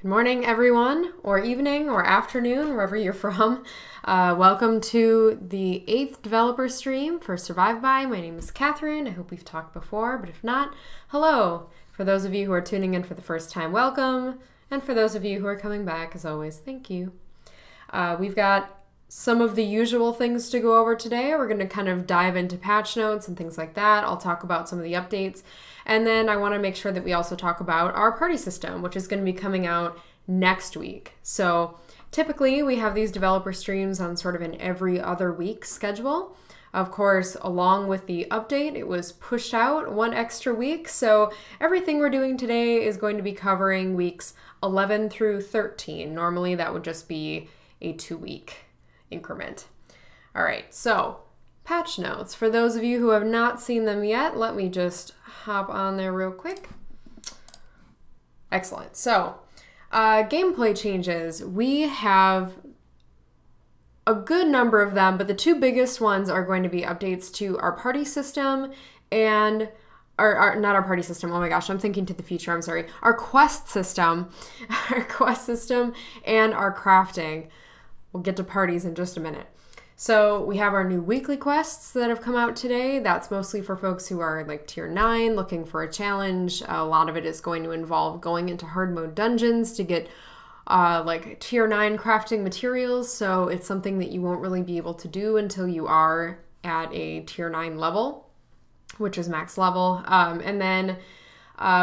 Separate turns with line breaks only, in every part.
Good morning, everyone, or evening, or afternoon, wherever you're from. Welcome to the 8th developer stream for Survive By. My name is Catherine. I hope we've talked before, but if not, hello. For those of you who are tuning in for the first time, welcome. And for those of you who are coming back, as always, thank you. We've got some of the usual things to go over today. We're going to kind of dive into patch notes and things like that. I'll talk about some of the updates. And then I want to make sure that we also talk about our party system, which is going to be coming out next week. So typically we have these developer streams on sort of an every other week schedule. Of course, along with the update, it was pushed out one extra week. So everything we're doing today is going to be covering weeks 11 through 13. Normally that would just be a 2-week increment. All right, so patch notes. For those of you who have not seen them yet, let me just hop on there real quick. Excellent. So gameplay changes. We have a good number of them, but the two biggest ones are going to be updates to our party system and not our party system. Oh my gosh, I'm thinking to the future. I'm sorry. Our quest system, and our crafting. We'll get to parties in just a minute. So we have our new weekly quests that have come out today. That's mostly for folks who are like tier 9 looking for a challenge. A lot of it is going to involve going into hard mode dungeons to get like tier 9 crafting materials. So it's something that you won't really be able to do until you are at a tier 9 level, which is max level. And then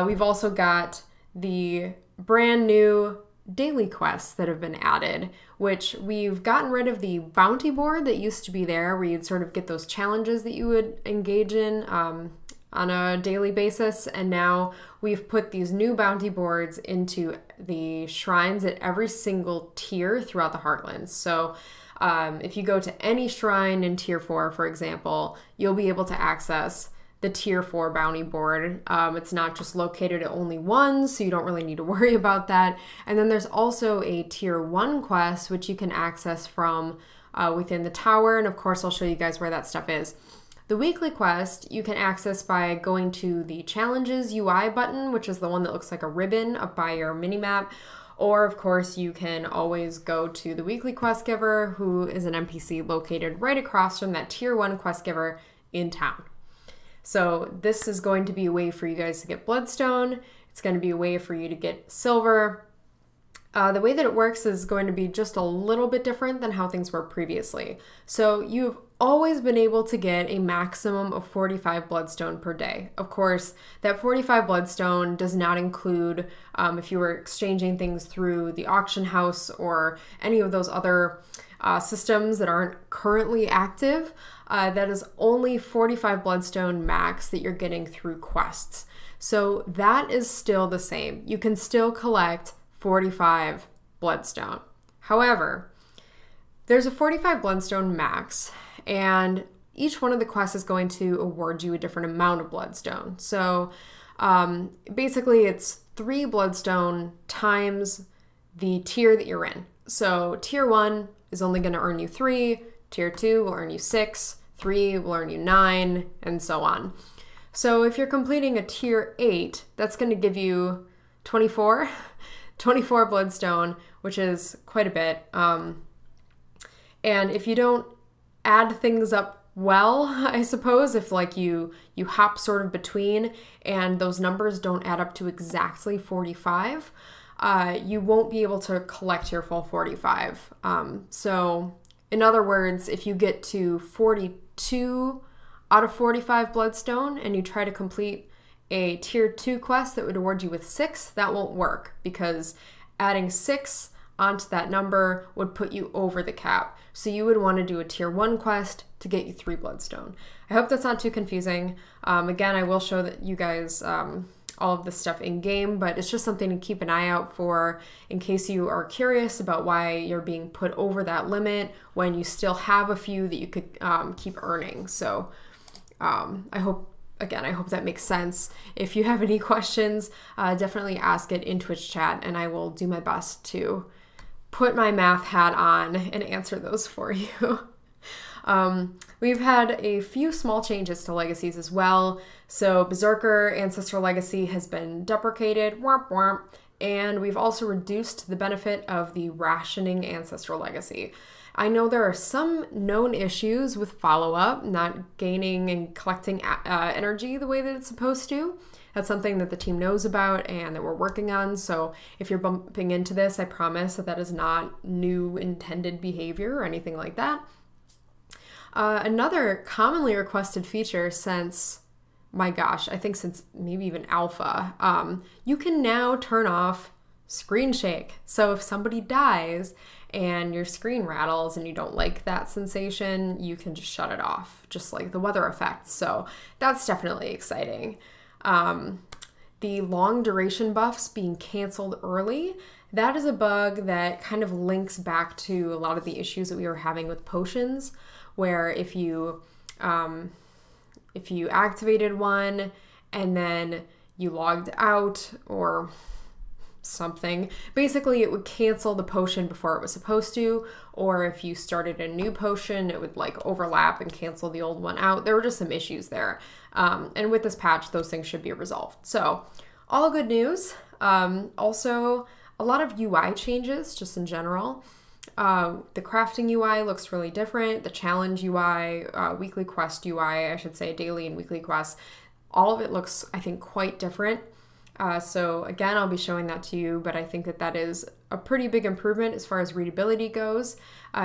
we've also got the brand new daily quests that have been added, which we've gotten rid of the bounty board that used to be there, where you'd sort of get those challenges that you would engage in on a daily basis. And now we've put these new bounty boards into the shrines at every single tier throughout the Heartlands. So if you go to any shrine in tier 4, for example, you'll be able to access the tier 4 bounty board. It's not just located at only one, so you don't really need to worry about that. And then there's also a tier 1 quest, which you can access from within the tower. And of course, I'll show you guys where that stuff is. The weekly quest you can access by going to the challenges UI button, which is the one that looks like a ribbon up by your minimap. Or of course, you can always go to the weekly quest giver, who is an NPC located right across from that tier 1 quest giver in town. So this is going to be a way for you guys to get bloodstone. It's going to be a way for you to get silver. The way that it works is going to be just a little bit different than how things were previously. So you've always been able to get a maximum of 45 bloodstone per day. Of course, that 45 bloodstone does not include if you were exchanging things through the auction house or any of those other systems that aren't currently active. That is only 45 bloodstone max that you're getting through quests. So that is still the same. You can still collect 45 bloodstone. However, there's a 45 bloodstone max, and each one of the quests is going to award you a different amount of bloodstone. So basically it's 3 bloodstone times the tier that you're in. So tier 1 is only going to earn you 3, tier 2 will earn you 6, 3 will earn you 9, and so on. So if you're completing a tier 8, that's going to give you 24 bloodstone, which is quite a bit. And if you don't add things up well, I suppose, if like you hop sort of between and those numbers don't add up to exactly 45, you won't be able to collect your full 45. So in other words, if you get to 42 out of 45 bloodstone and you try to complete a tier 2 quest that would award you with 6, that won't work, because adding 6 onto that number would put you over the cap. So you would want to do a tier 1 quest to get you 3 bloodstone. I hope that's not too confusing. Again, I will show that you guys all of this stuff in game, but it's just something to keep an eye out for in case you are curious about why you're being put over that limit when you still have a few that you could keep earning. So I hope that makes sense. If you have any questions, definitely ask it in Twitch chat, and I will do my best to put my math hat on and answer those for you. we've had a few small changes to legacies as well. So Berserker Ancestral Legacy has been deprecated, womp womp, and we've also reduced the benefit of the Rationing Ancestral Legacy. I know there are some known issues with follow-up, not gaining and collecting energy the way that it's supposed to. That's something that the team knows about and that we're working on. So if you're bumping into this, I promise that is not new intended behavior or anything like that. Another commonly requested feature since, my gosh, I think since maybe even alpha, you can now turn off screen shake. So if somebody dies and your screen rattles and you don't like that sensation, you can just shut it off, just like the weather effects. So that's definitely exciting. The long duration buffs being canceled early, that is a bug that kind of links back to a lot of the issues that we were having with potions, where if you activated one and then you logged out or something, basically it would cancel the potion before it was supposed to, or if you started a new potion, it would like overlap and cancel the old one out. There were just some issues there. And with this patch, those things should be resolved. So all good news. Also, a lot of UI changes just in general. The crafting UI looks really different. The challenge UI, weekly quest UI, I should say, daily and weekly quests, all of it looks, I think, quite different. So again, I'll be showing that to you, but I think that that is a pretty big improvement as far as readability goes.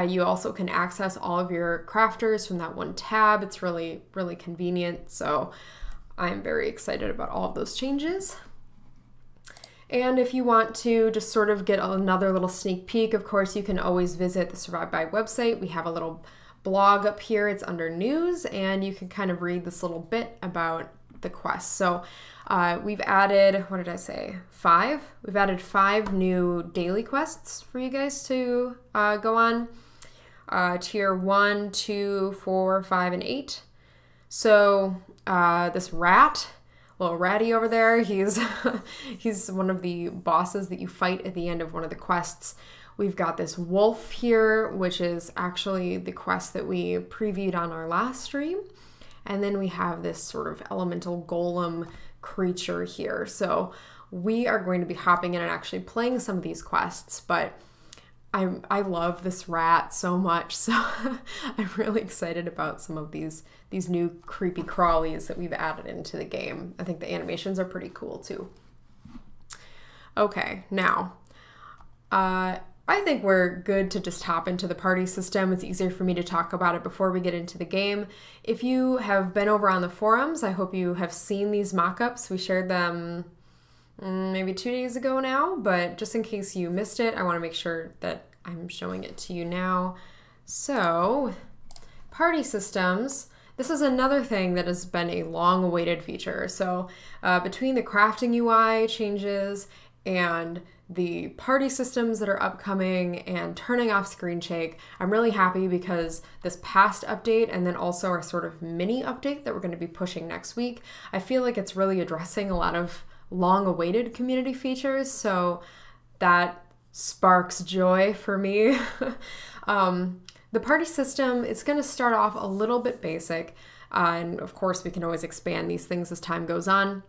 You also can access all of your crafters from that one tab. It's really, really convenient. So I'm very excited about all of those changes. And if you want to just sort of get another little sneak peek, of course, you can always visit the Survive By website. We have a little blog up here. It's under news, and you can kind of read this little bit about the quest. So we've added, what did I say? 5? We've added 5 new daily quests for you guys to go on. Tier 1, 2, 4, 5, and 8. So this rat, little ratty over there, he's one of the bosses that you fight at the end of one of the quests. We've got this wolf here, which is actually the quest that we previewed on our last stream. And then we have this sort of elemental golem creature here. So we are going to be hopping in and actually playing some of these quests, but I love this rat so much. So I'm really excited about some of these new creepy crawlies that we've added into the game. I think the animations are pretty cool too. Okay, now, I think we're good to just hop into the party system. It's easier for me to talk about it before we get into the game. If you have been over on the forums, I hope you have seen these mock-ups. We shared them maybe 2 days ago now, but just in case you missed it, I want to make sure that I'm showing it to you now. So, party systems. This is another thing that has been a long-awaited feature. So, between the crafting UI changes and the party systems that are upcoming and turning off screen shake, I'm really happy because this past update and then also our sort of mini update that we're going to be pushing next week, I feel like it's really addressing a lot of long-awaited community features, so that sparks joy for me. The party system, it's going to start off a little bit basic, and of course we can always expand these things as time goes on.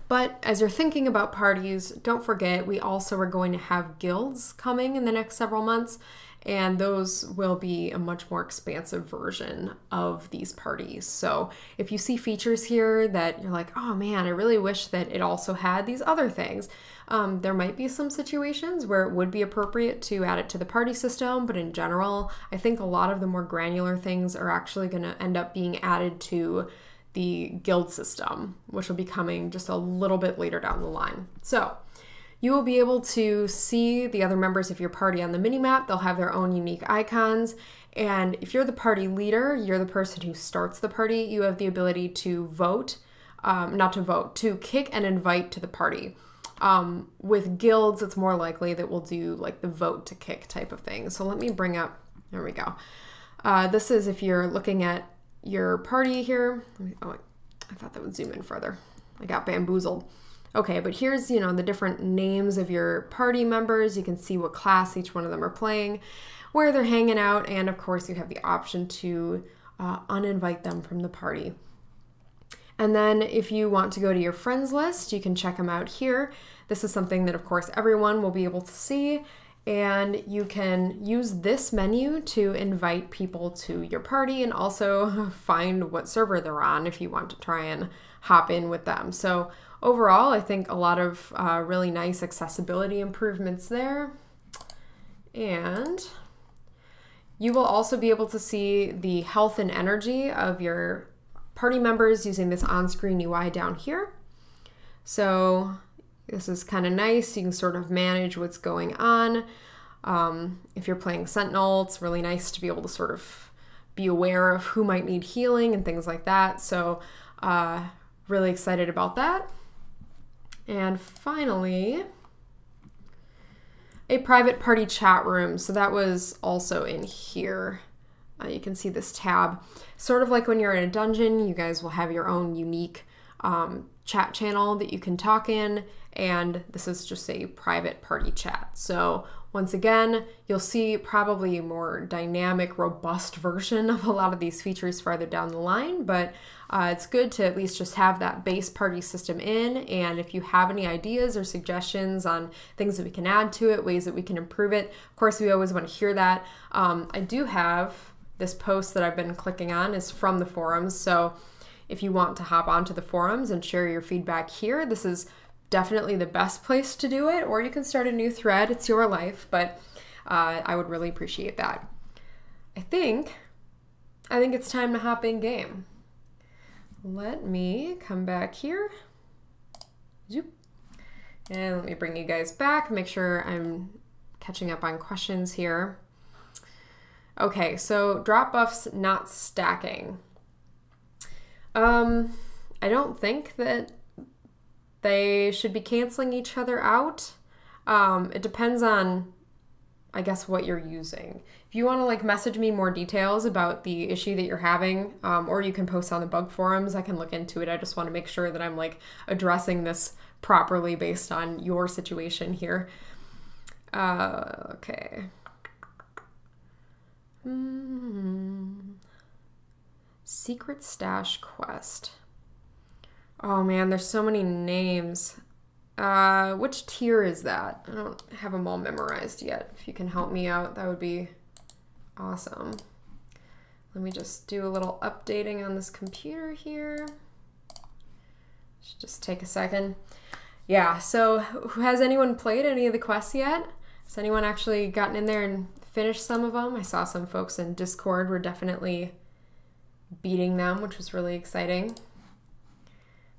But as you're thinking about parties, don't forget we also are going to have guilds coming in the next several months, and those will be a much more expansive version of these parties. So if you see features here that you're like, oh man, I really wish that it also had these other things, there might be some situations where it would be appropriate to add it to the party system, but in general, I think a lot of the more granular things are actually going to end up being added to the guild system, which will be coming just a little bit later down the line. So you will be able to see the other members of your party on the minimap. They'll have their own unique icons. And if you're the party leader, you're the person who starts the party, you have the ability to vote, to kick and invite to the party. With guilds, it's more likely that we'll do like the vote to kick type of thing. So let me bring up, there we go. This is if you're looking at your party here. Oh, I thought that would zoom in further. I got bamboozled. Okay, but here's, the different names of your party members. You can see what class each one of them are playing, where they're hanging out, and of course you have the option to uninvite them from the party. And then if you want to go to your friends list, you can check them out here. This is something that, of course, everyone will be able to see. And you can use this menu to invite people to your party and also find what server they're on if you want to try and hop in with them. So overall, I think a lot of really nice accessibility improvements there. And you will also be able to see the health and energy of your party members using this on-screen UI down here. So this is kind of nice. You can sort of manage what's going on. If you're playing Sentinel, it's really nice to be able to sort of be aware of who might need healing and things like that. So really excited about that. And finally, a private party chat room. So that was also in here. You can see this tab. Sort of like when you're in a dungeon, you guys will have your own unique chat channel that you can talk in, and this is just a private party chat. So once again, you'll see probably a more dynamic, robust version of a lot of these features farther down the line, but it's good to at least just have that base party system in, and if you have any ideas or suggestions on things that we can add to it, ways that we can improve it, of course, we always want to hear that. I do have this post that I've been clicking on is from the forums, so if you want to hop onto the forums and share your feedback here, this is definitely the best place to do it, or you can start a new thread. It's your life, but I would really appreciate that. I think it's time to hop in game. Let me come back here. Zoop. And let me bring you guys back, make sure I'm catching up on questions here. Okay, so drop buffs not stacking. I don't think that they should be canceling each other out. It depends on, I guess, what you're using. If you want to like message me more details about the issue that you're having, or you can post on the bug forums, I can look into it. I just want to make sure that I'm like addressing this properly based on your situation here. Okay. Secret Stash Quest. Oh man, there's so many names. Which tier is that? I don't have them all memorized yet. If you can help me out, that would be awesome. Let me just do a little updating on this computer here. Should just take a second. Yeah, so has anyone played any of the quests yet? Has anyone actually gotten in there and finished some of them? I saw some folks in Discord were definitely beating them, which was really exciting.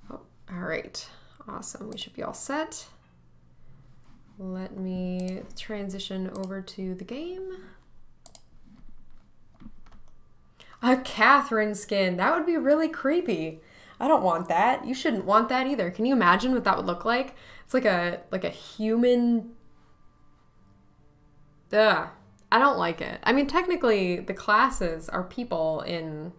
Oh, all right, awesome. We should be all set. Let me transition over to the game. A Catherine skin. That would be really creepy. I don't want that. You shouldn't want that either. Can you imagine what that would look like? It's like a human. Ugh. I don't like it. I mean, technically, the classes are people in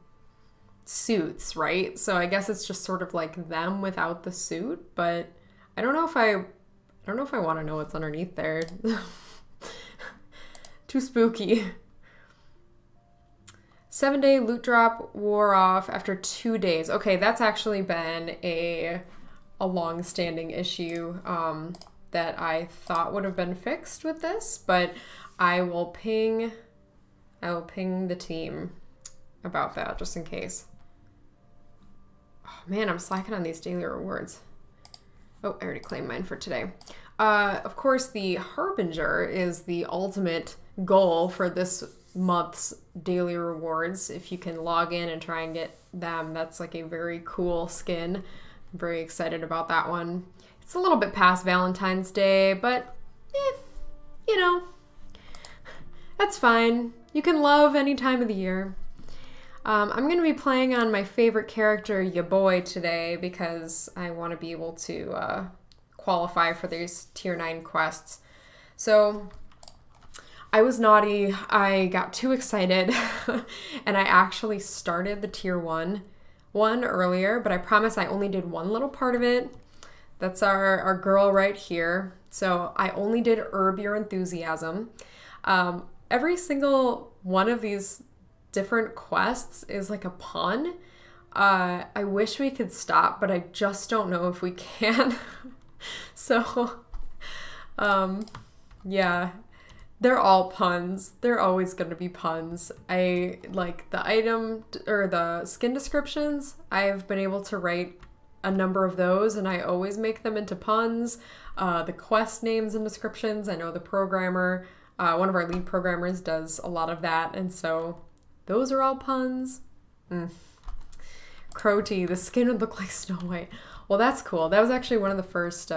suits, right? So I guess it's just sort of like them without the suit, but I don't know if I want to know what's underneath there. Too spooky. 7-day loot drop wore off after 2 days. Okay, that's actually been a long-standing issue that I thought would have been fixed with this, but I will ping the team about that just in case. Oh man, I'm slacking on these daily rewards. Oh, I already claimed mine for today. Of course, the Harbinger is the ultimate goal for this month's daily rewards. If you can log in and try and get them, that's like a very cool skin. I'm very excited about that one. It's a little bit past Valentine's Day, but you know, that's fine. You can love any time of the year. I'm going to be playing on my favorite character, ya boy, today because I want to be able to qualify for these tier 9 quests. So I was naughty. I got too excited and I actually started the tier 1 earlier, but I promise I only did one little part of it. That's our girl right here. So I only did Herb Your Enthusiasm. Every single one of these different quests is like a pun. I wish we could stop, but I just don't know if we can. So, yeah, they're all puns. They're always going to be puns. I like the item or the skin descriptions. I've been able to write a number of those, and I always make them into puns. The quest names and descriptions, I know the programmer, one of our lead programmers does a lot of that, and so those are all puns. Crotty, the skin would look like Snow White. Well, that's cool. That was actually one of the first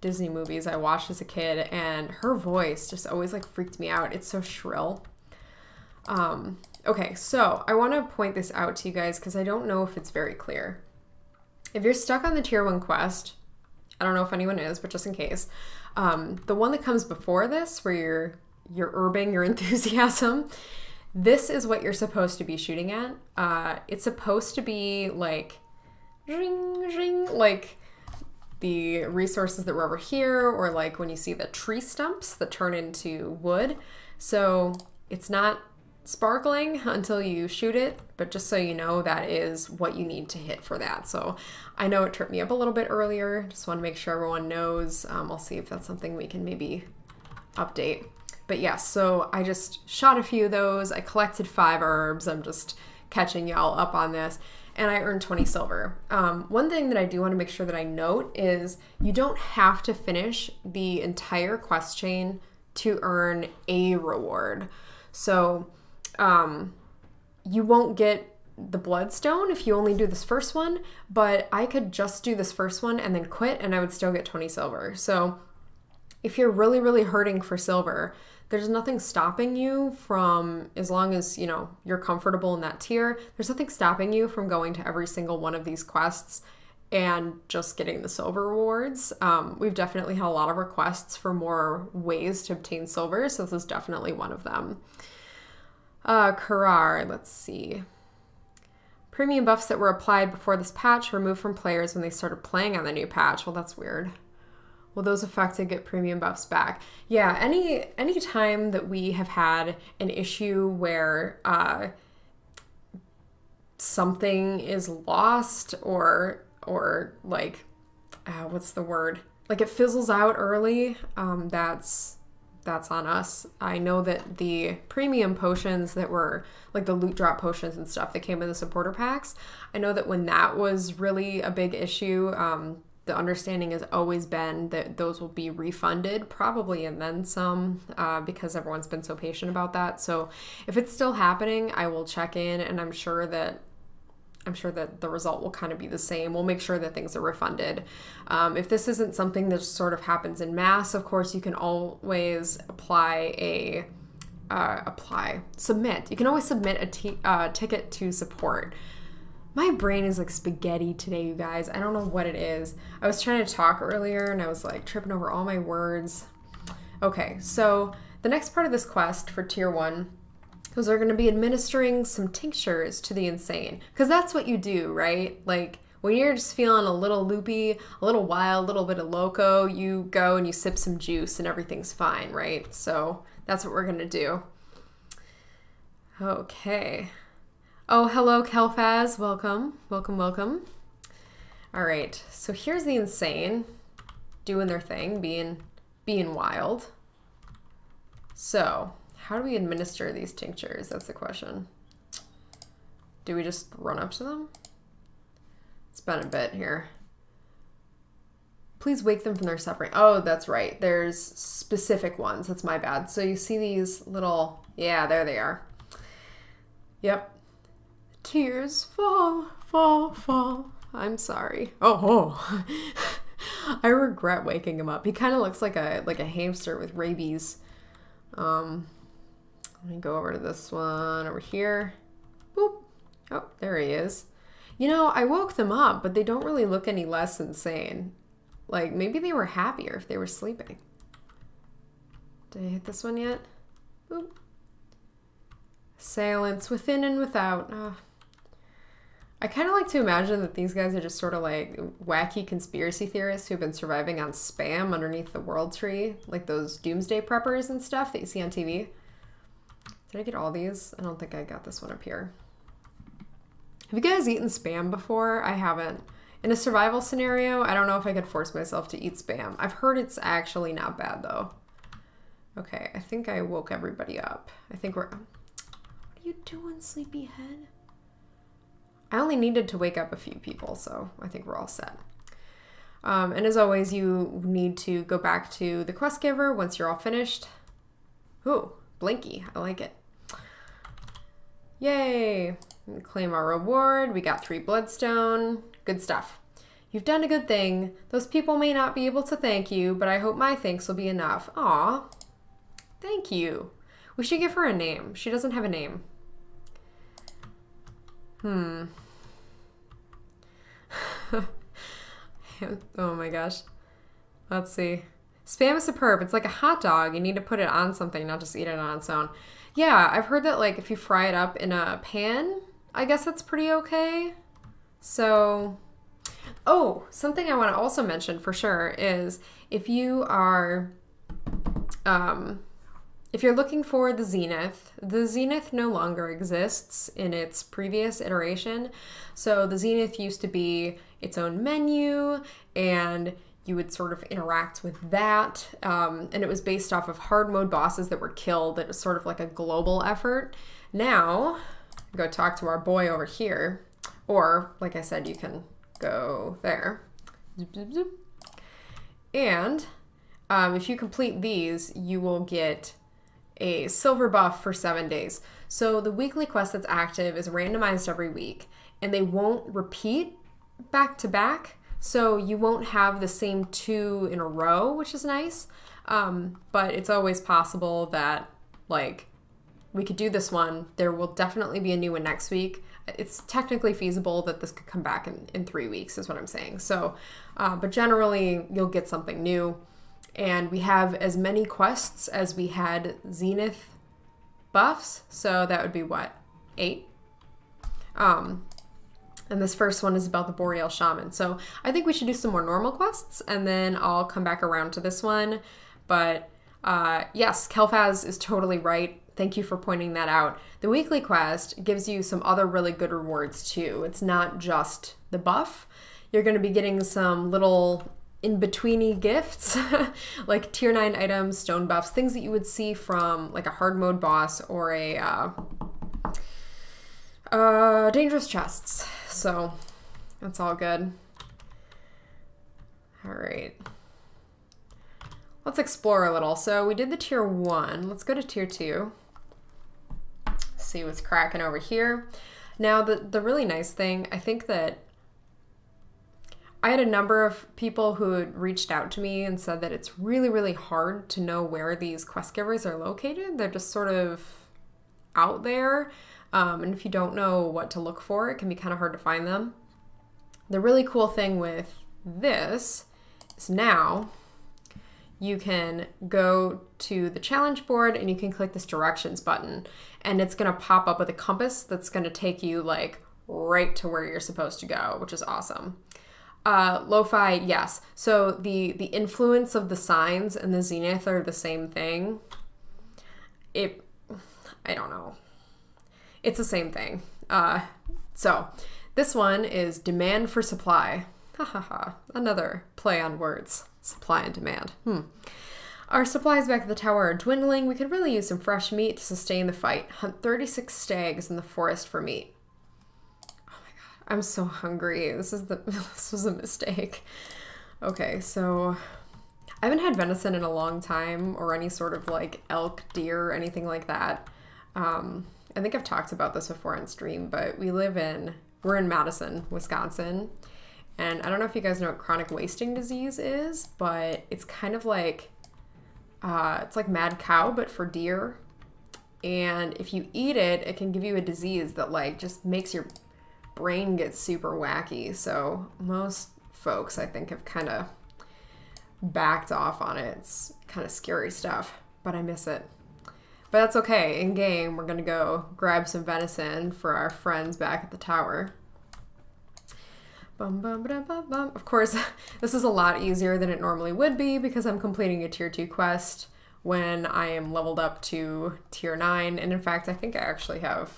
Disney movies I watched as a kid, and her voice just always like freaked me out. It's so shrill. Okay, so I want to point this out to you guys because I don't know if it's very clear. If you're stuck on the tier 1 quest, I don't know if anyone is, but just in case, the one that comes before this, where you're herbing your enthusiasm, this is what you're supposed to be shooting at. It's supposed to be like, ring, ring, like the resources that were over here, or like when you see the tree stumps that turn into wood. So it's not sparkling until you shoot it, but just so you know, that is what you need to hit for that. So I know it tripped me up a little bit earlier. Just want to make sure everyone knows. I'll see if that's something we can maybe update. But yeah, so I just shot a few of those. I collected 5 herbs. I'm just catching y'all up on this. And I earned 20 silver. One thing that I do want to make sure that I note is you don't have to finish the entire quest chain to earn a reward. So you won't get the bloodstone if you only do this first one, but I could just do this first one and then quit and I would still get 20 silver. So if you're really, really hurting for silver, there's nothing stopping you from, as long as, you know, you're comfortable in that tier, there's nothing stopping you from going to every single one of these quests and just getting the silver rewards. We've definitely had a lot of requests for more ways to obtain silver, so this is definitely one of them. Karar, let's see. Premium buffs that were applied before this patch removed from players when they started playing on the new patch. Well, that's weird. Will those affected get premium buffs back? Yeah, any time that we have had an issue where something is lost or like, what's the word? Like it fizzles out early, that's on us. I know that the premium potions that were like the loot drop potions and stuff that came in the supporter packs, I know that when that was really a big issue, the understanding has always been that those will be refunded, probably, and then some, because everyone's been so patient about that. So if it's still happening, I will check in, and I'm sure that the result will kind of be the same. We'll make sure that things are refunded. If this isn't something that sort of happens in mass, of course, you can always submit. You can always submit a ticket to support. My brain is like spaghetti today, you guys. I don't know what it is. I was trying to talk earlier and I was like tripping over all my words. Okay, so the next part of this quest for tier 1 is they're going to be administering some tinctures to the insane. Because that's what you do, right? Like when you're just feeling a little loopy, a little wild, a little bit of loco, you go and you sip some juice and everything's fine, right? So that's what we're going to do. Okay. Oh, hello, Kelfaz. Welcome. Welcome, welcome. All right. So here's the insane doing their thing, being wild. So how do we administer these tinctures? That's the question. Do we just run up to them? It's been a bit here. Please wake them from their suffering. Oh, that's right. There's specific ones. That's my bad. So you see these little, yeah, there they are. Yep. Tears fall, fall, fall. I'm sorry. Oh. I regret waking him up. He kind of looks like a hamster with rabies. Let me go over to this one over here. Boop. Oh, there he is. You know, I woke them up, but they don't really look any less insane. Like, maybe they were happier if they were sleeping. Did I hit this one yet? Boop. Assailants within and without. Oh. I kind of like to imagine that these guys are just sort of like wacky conspiracy theorists who've been surviving on spam underneath the world tree, like those doomsday preppers and stuff that you see on TV. Did I get all these? I don't think I got this one up here. Have you guys eaten Spam before? I haven't. In a survival scenario, I don't know if I could force myself to eat Spam. I've heard it's actually not bad though. Okay, I think I woke everybody up. I think we're... What are you doing, sleepyhead? I only needed to wake up a few people, so I think we're all set. And as always, you need to go back to the quest giver once you're all finished. Ooh, Blinky, I like it. Yay! Claim our reward. We got 3 bloodstone. Good stuff. You've done a good thing. Those people may not be able to thank you, but I hope my thanks will be enough. Aw. Thank you. We should give her a name. She doesn't have a name. Oh my gosh. Let's see. Spam is superb. It's like a hot dog. You need to put it on something, not just eat it on its own. Yeah, I've heard that like if you fry it up in a pan, I guess that's pretty okay. So, oh, something I want to also mention for sure is if you are, if you're looking for the Zenith no longer exists in its previous iteration. So the Zenith used to be its own menu, and you would sort of interact with that. And it was based off of hard mode bosses that were killed. It was sort of like a global effort. Now, go talk to our boy over here. Or, like I said, you can go there. Zoop, zoop, zoop. And if you complete these, you will get a silver buff for 7 days. So the weekly quest that's active is randomized every week, and they won't repeat back to back. So you won't have the same 2 in a row, which is nice. But it's always possible that, like, we could do this one. There will definitely be a new one next week. It's technically feasible that this could come back in 3 weeks, is what I'm saying. So, but generally, you'll get something new. And we have as many quests as we had Zenith buffs. So that would be what? 8? And this first one is about the Boreal Shaman. So I think we should do some more normal quests, and then I'll come back around to this one. But yes, Kelphaz is totally right. Thank you for pointing that out. The weekly quest gives you some other really good rewards too. It's not just the buff. You're going to be getting some little in-betweeny gifts, like tier 9 items, stone buffs, things that you would see from like a hard mode boss or a dangerous chests. So that's all good. All right. Let's explore a little. So we did the tier 1. Let's go to tier 2. See what's cracking over here. Now the really nice thing, I think that I had a number of people who had reached out to me and said that it's really, really hard to know where these quest givers are located. They're just sort of out there. And if you don't know what to look for, it can be kind of hard to find them. The really cool thing with this is now you can go to the challenge board and you can click this directions button, and it's going to pop up with a compass that's going to take you like right to where you're supposed to go, which is awesome. Lo-fi, yes. So the influence of the signs and the Zenith are the same thing. I don't know. It's the same thing. So this one is demand for supply. Ha ha ha. Another play on words. Supply and demand. Our supplies back at the tower are dwindling. We could really use some fresh meat to sustain the fight. Hunt 36 stags in the forest for meat. Oh my god, I'm so hungry. This was a mistake. Okay, so I haven't had venison in a long time, or any sort of like elk, deer, anything like that. I think I've talked about this before on stream, but we're in Madison, Wisconsin. And I don't know if you guys know what chronic wasting disease is, but it's kind of like, it's like mad cow, but for deer. And if you eat it, it can give you a disease that like just makes your brain get super wacky. So most folks, I think, have kind of backed off on it. It's kind of scary stuff, but I miss it. But that's okay. In game, we're going to go grab some venison for our friends back at the tower. Bum, bum, ba, bum, bum. Of course, this is a lot easier than it normally would be because I'm completing a tier 2 quest when I am leveled up to tier 9. And in fact, I think I actually have,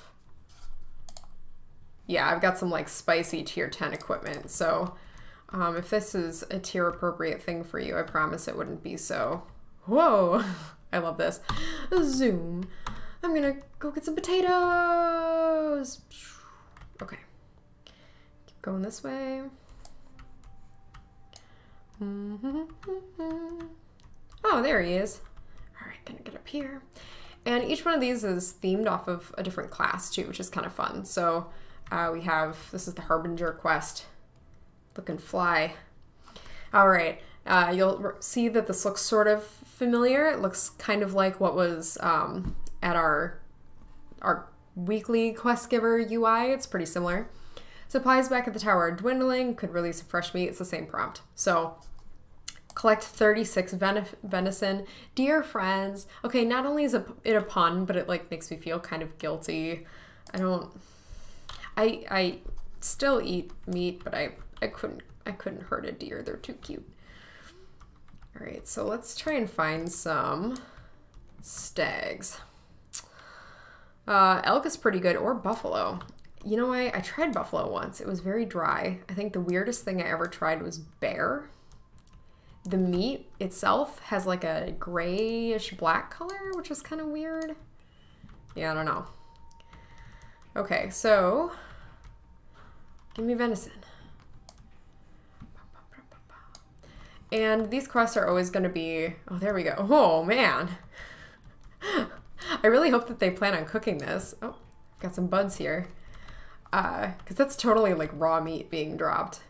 yeah, I've got some like spicy tier 10 equipment. So if this is a tier appropriate thing for you, I promise it wouldn't be so. Whoa, I love this. Zoom. I'm gonna go get some potatoes. Okay, keep going this way. Oh, there he is. All right, gonna get up here. And each one of these is themed off of a different class too, which is kind of fun. So we have, this is the Harbinger quest. Looking fly. All right, you'll see that this looks sort of familiar. It looks kind of like what was at our weekly quest giver UI. It's pretty similar. Supplies back at the tower are dwindling. Could release a fresh meat. It's the same prompt. So collect 36 venison. Dear friends. Okay, not only is it a pun, but it like makes me feel kind of guilty. I still eat meat, but I couldn't hurt a deer. They're too cute. All right, so let's try and find some stags. Elk is pretty good, or buffalo. You know, I tried buffalo once. It was very dry. I think the weirdest thing I ever tried was bear. The meat itself has like a grayish black color, which is kind of weird. Yeah, I don't know. Okay, so give me venison. And these quests are always going to be, oh, there we go. Oh, man. I really hope that they plan on cooking this. Oh, got some buds here. Because that's totally like raw meat being dropped.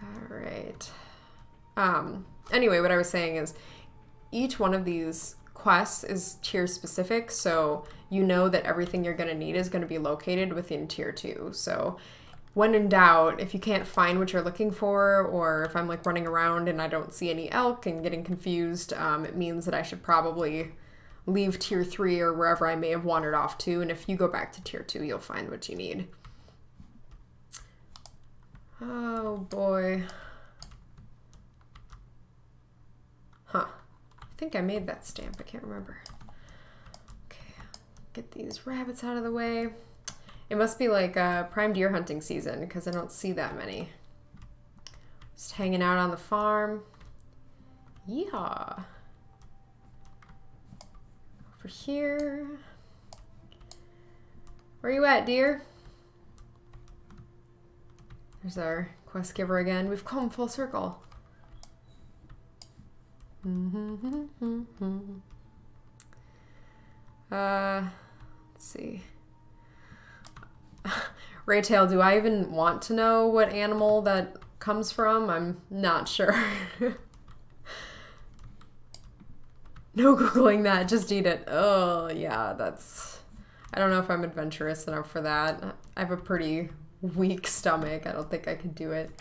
All right. Anyway, what I was saying is each one of these quests is tier specific, so you know that everything you're going to need is going to be located within tier 2. So when in doubt, if you can't find what you're looking for, or if I'm like running around and I don't see any elk and getting confused, it means that I should probably leave tier 3 or wherever I may have wandered off to. And if you go back to tier 2, you'll find what you need. Oh boy. Huh. I think I made that stamp. I can't remember. Okay. Get these rabbits out of the way. It must be like prime deer hunting season because I don't see that many. Just hanging out on the farm. Yeehaw. Over here. Where you at, deer? There's our quest giver again. We've come full circle. Let's see. Raytail, do I even want to know what animal that comes from? I'm not sure. No Googling that, just eat it. Oh, yeah, that's... I don't know if I'm adventurous enough for that. I have a pretty weak stomach. I don't think I could do it.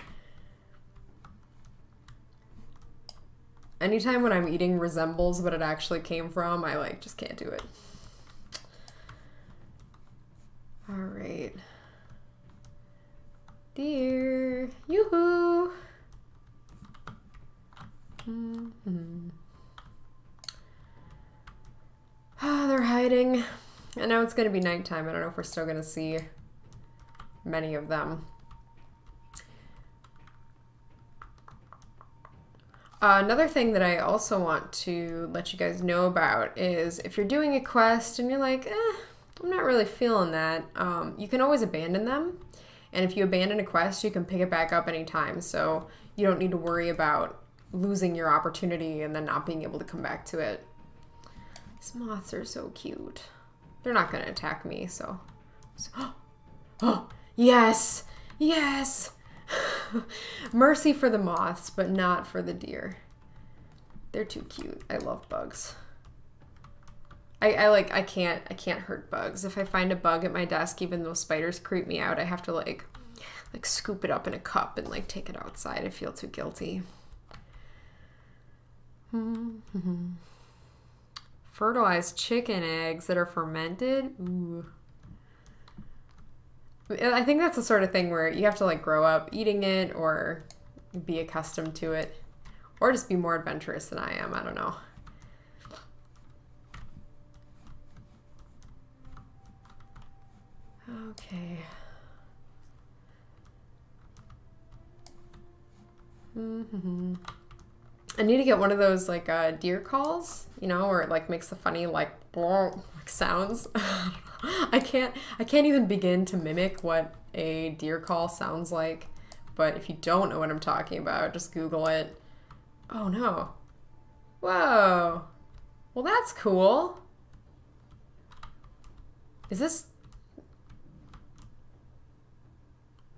Anytime when I'm eating resembles what it actually came from, I like just can't do it. All right. Deer. Yoo-hoo. Ah, they're hiding. And now it's going to be nighttime. I don't know if we're still going to see many of them. Another thing that I also want to let you guys know about is if you're doing a quest and you're like, I'm not really feeling that, you can always abandon them. And if you abandon a quest, you can pick it back up anytime. So you don't need to worry about losing your opportunity and then not being able to come back to it. These moths are so cute. They're not going to attack me, so... Oh, yes! Yes! Mercy for the moths, but not for the deer. They're too cute. I love bugs. I can't hurt bugs. If I find a bug at my desk, even though spiders creep me out, I have to like scoop it up in a cup and like take it outside. I feel too guilty. Fertilized chicken eggs that are fermented. Ooh. I think that's the sort of thing where you have to like grow up eating it or be accustomed to it. Or just be more adventurous than I am. I don't know. Okay. I need to get one of those like deer calls, you know, where it like makes the funny like sounds. I can't even begin to mimic what a deer call sounds like. But if you don't know what I'm talking about, just Google it. Oh no. Whoa. Well, that's cool. Is this...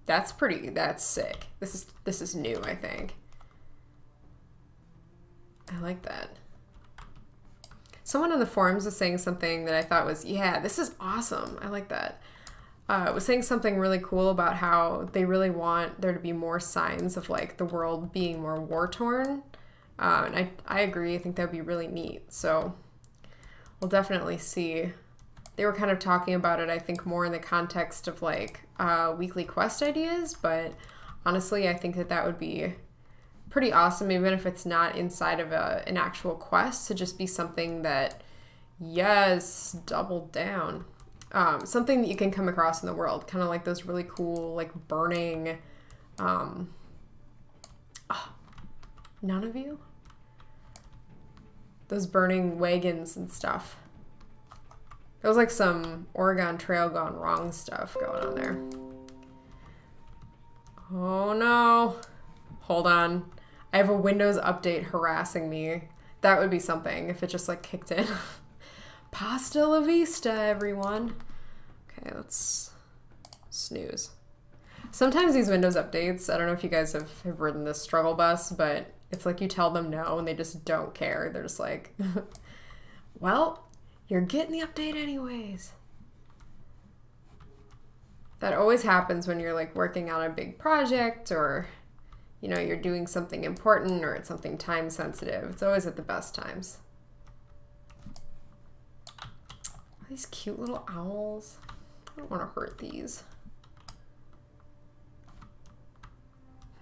That's sick. This is new, I think. I like that. Someone on the forums was saying something that I thought was, yeah, this is awesome. I like that. Was saying something really cool about how they really want there to be more signs of like the world being more war-torn. And I agree. I think that would be really neat. So we'll definitely see. They were kind of talking about it, I think, more in the context of like weekly quest ideas. But honestly, I think that that would be pretty awesome, even if it's not inside of an actual quest, to just be something that, yes, double down. Something that you can come across in the world, kind of like those really cool, like burning, none of you? Those burning wagons and stuff. There was like some Oregon Trail gone wrong stuff going on there. Oh no. Hold on. I have a Windows update harassing me. That would be something if it just like kicked in. Pasta la vista, everyone. Okay, let's snooze. Sometimes these Windows updates, I don't know if you guys have ridden this struggle bus, but it's like you tell them no and they just don't care. They're just like, well, you're getting the update anyways. That always happens when you're like working on a big project, or you know, you're doing something important, or it's something time sensitive. It's always at the best times. These cute little owls. I don't want to hurt these.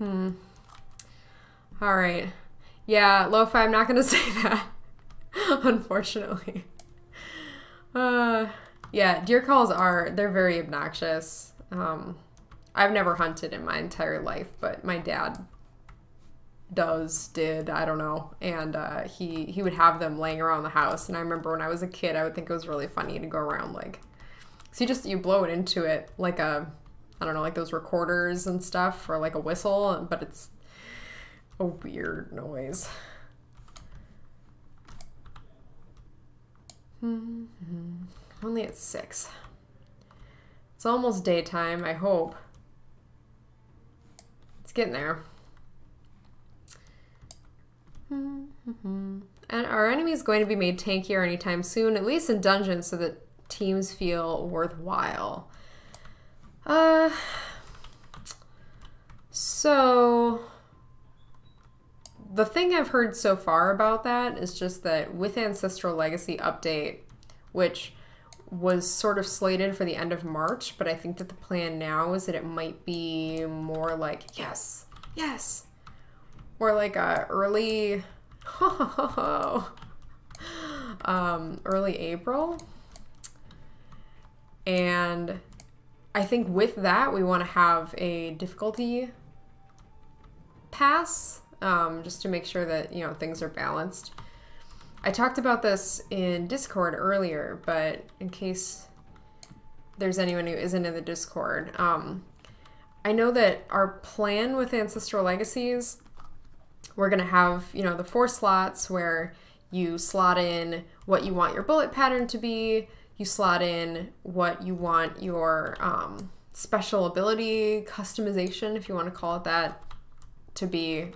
All right. Yeah, Lo-Fi, I'm not going to say that, unfortunately. Yeah, deer calls they're very obnoxious. I've never hunted in my entire life, but my dad did, I don't know. And he would have them laying around the house. And I remember when I was a kid, I would think it was really funny to go around like, so you blow it into it like I don't know, like those recorders and stuff, or like a whistle, but it's a weird noise. Only at 6. It's almost daytime, I hope. It's getting there. And our enemy is going to be made tankier anytime soon, at least in dungeons, so that teams feel worthwhile. So the thing I've heard so far about that is just that with Ancestral Legacy update, which was sort of slated for the end of March, but I think that the plan now is that it might be more like, yes, or like early April. And I think with that, we want to have a difficulty pass, just to make sure that, you know, things are balanced. I talked about this in Discord earlier, but in case there's anyone who isn't in the Discord, I know that our plan with Ancestral Legacies, we're going to have, you know, the 4 slots where you slot in what you want your bullet pattern to be, you slot in what you want your special ability customization, if you want to call it that, to be.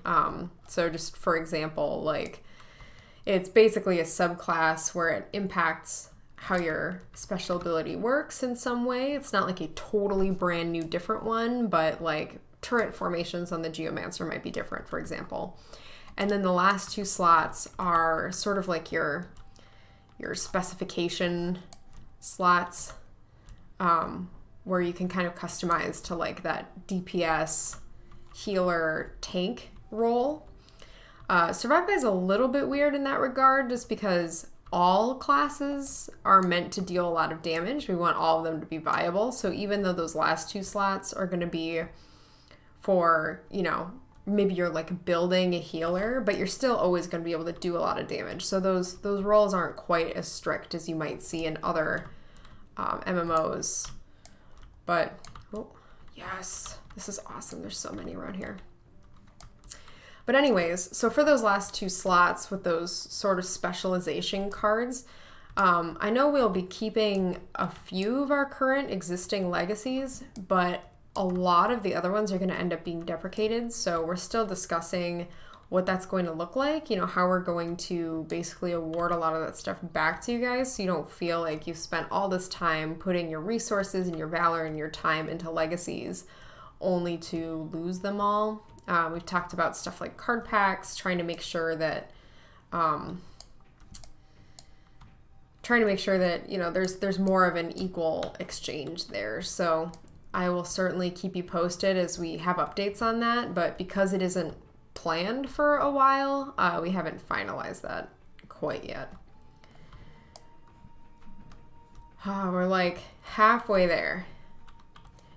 So just for example, like it's basically a subclass where it impacts how your special ability works in some way. It's not like a totally brand new different one, but like turret formations on the Geomancer might be different, for example. And then the last 2 slots are sort of like your specification slots, where you can kind of customize to like that DPS healer tank role. Survive By is a little bit weird in that regard, just because all classes are meant to deal a lot of damage. We want all of them to be viable. So even though those last 2 slots are going to be for, you know, maybe you're like building a healer, but you're still always going to be able to do a lot of damage. So those roles aren't quite as strict as you might see in other MMOs. But, oh, yes, this is awesome. There's so many around here. But anyways, so for those last 2 slots with those sort of specialization cards, I know we'll be keeping a few of our current existing legacies, but a lot of the other ones are going to end up being deprecated. So we're still discussing what that's going to look like, you know, how we're going to basically award a lot of that stuff back to you guys so you don't feel like you've spent all this time putting your resources and your valor and your time into legacies only to lose them all. We've talked about stuff like card packs, trying to make sure that you know there's more of an equal exchange there. So I will certainly keep you posted as we have updates on that, but because it isn't planned for a while, we haven't finalized that quite yet. We're like halfway there.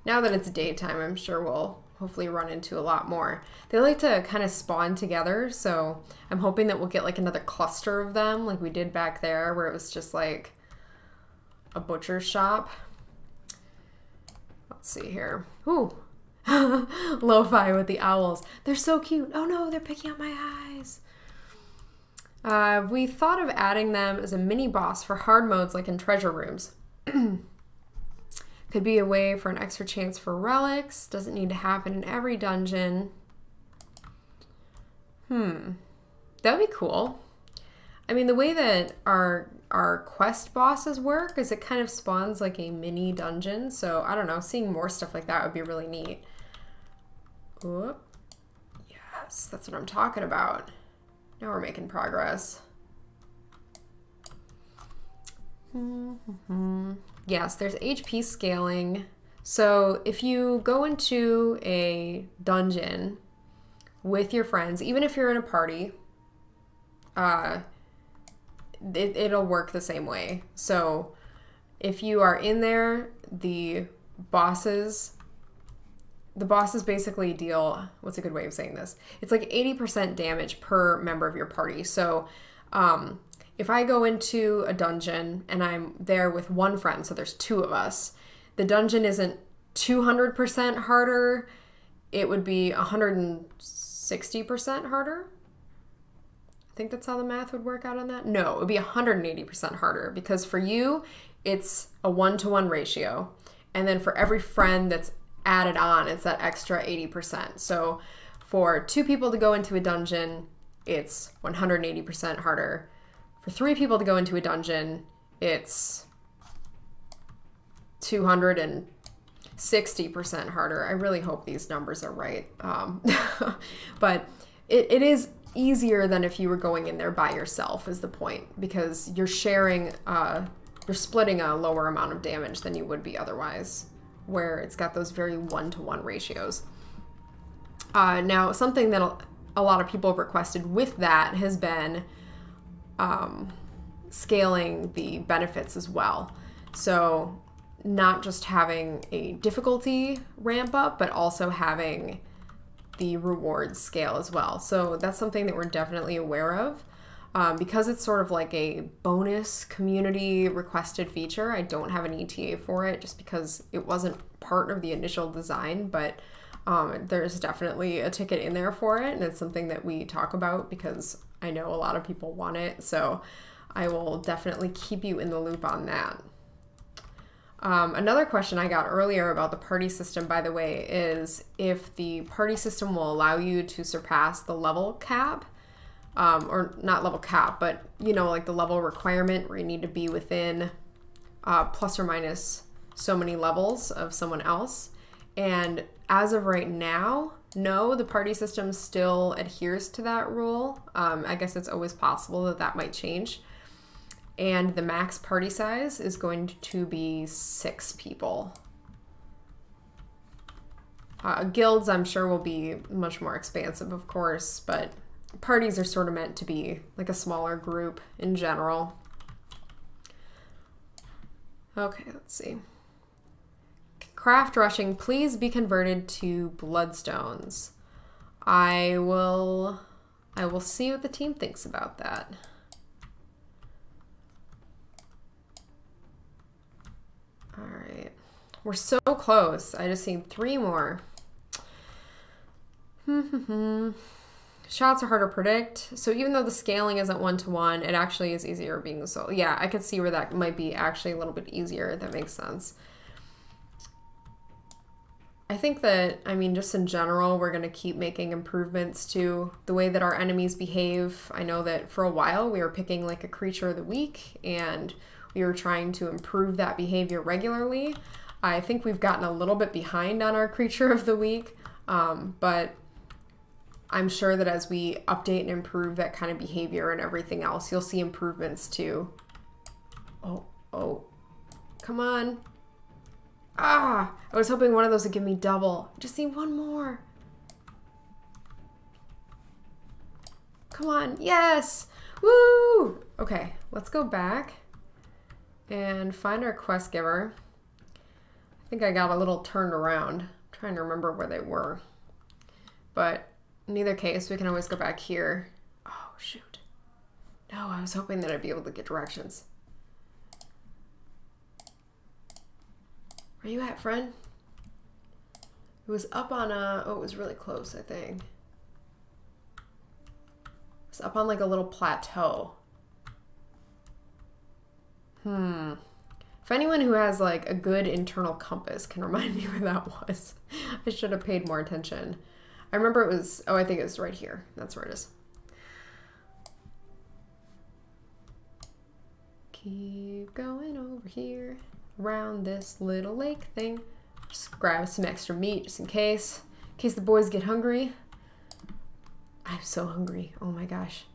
Now that it's daytime, I'm sure we'll hopefully run into a lot more. They like to kind of spawn together, so I'm hoping that we'll get like another cluster of them like we did back there where it was just like a butcher's shop. Let's see here. Ooh. Lo-fi with the owls. They're so cute. Oh no, they're picking out my eyes. We thought of adding them as a mini boss for hard modes like in treasure rooms. Could be a way for an extra chance for relics. Doesn't need to happen in every dungeon. That would be cool. I mean, the way that our quest bosses work is it kind of spawns like a mini dungeon. So I don't know, seeing more stuff like that would be really neat. Whoop. Yes, that's what I'm talking about. Now we're making progress. Yes, there's HP scaling. So if you go into a dungeon with your friends, even if you're in a party, it'll work the same way. So if you are in there, the bosses basically deal, what's a good way of saying this? It's like 80% damage per member of your party. So if I go into a dungeon and I'm there with one friend, so there's 2 of us, the dungeon isn't 200% harder, it would be 160% harder. I think that's how the math would work out on that. No, it would be 180% harder because for you, it's a 1-to-1 ratio. And then for every friend that's added on, it's that extra 80%. So for 2 people to go into a dungeon, it's 180% harder. For 3 people to go into a dungeon, it's 260% harder. I really hope these numbers are right. But it is easier than if you were going in there by yourself is the point, because you're sharing, you're splitting a lower amount of damage than you would be otherwise, where it's got those very 1-to-1 ratios. Now, something that a lot of people have requested with that has been scaling the benefits as well. So not just having a difficulty ramp up, but also having the rewards scale as well. So that's something that we're definitely aware of. Because it's sort of like a bonus community requested feature, I don't have an ETA for it just because it wasn't part of the initial design, but there's definitely a ticket in there for it, and it's something that we talk about because I know a lot of people want it, so I will definitely keep you in the loop on that. Another question I got earlier about the party system, by the way, is if the party system will allow you to surpass the level cap, or not level cap, but you know, like the level requirement where you need to be within plus or minus so many levels of someone else. And as of right now, no, the party system still adheres to that rule. I guess it's always possible that that might change. And the max party size is going to be 6 people. Guilds, I'm sure, will be much more expansive, of course, but parties are sort of meant to be like a smaller group in general. Okay, let's see. Craft rushing, please be converted to bloodstones. I will see what the team thinks about that. All right, we're so close. I just need 3 more. Shots are hard to predict. So even though the scaling isn't 1-to-1, it actually is easier being so. Yeah, I could see where that might be actually a little bit easier. That makes sense. I think that, I mean, just in general, we're going to keep making improvements to the way that our enemies behave. I know that for a while we were picking like a creature of the week and we were trying to improve that behavior regularly. I think we've gotten a little bit behind on our creature of the week, but I'm sure that as we update and improve that kind of behavior and everything else, you'll see improvements too. Oh, come on. I was hoping one of those would give me double. Just need 1 more. Come on, yes! Woo! Okay, let's go back and find our quest giver. I think I got a little turned around. I'm trying to remember where they were. But in either case, we can always go back here. Oh, shoot. No, I was hoping that I'd be able to get directions. Where you at, friend? It was up on it was really close, I think. It was up on like a little plateau. If anyone who has like a good internal compass can remind me where that was. I should have paid more attention. I remember it was, I think it was right here. That's where it is. Keep going over here. Around this little lake thing. Just grab some extra meat just in case the boys get hungry. I'm so hungry. Oh my gosh.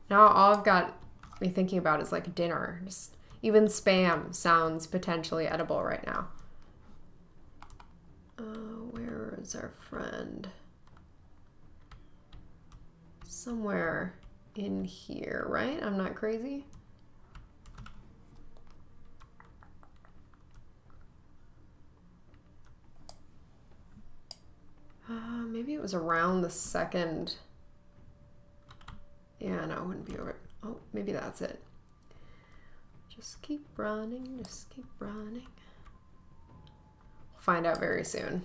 Now all I've got me thinking about is like dinner. Just even Spam sounds potentially edible right now. Where is our friend? Somewhere in here, right? I'm not crazy. Maybe it was around the second. Yeah, no, it wouldn't be over. Oh, maybe that's it. Just keep running, just keep running. We'll find out very soon.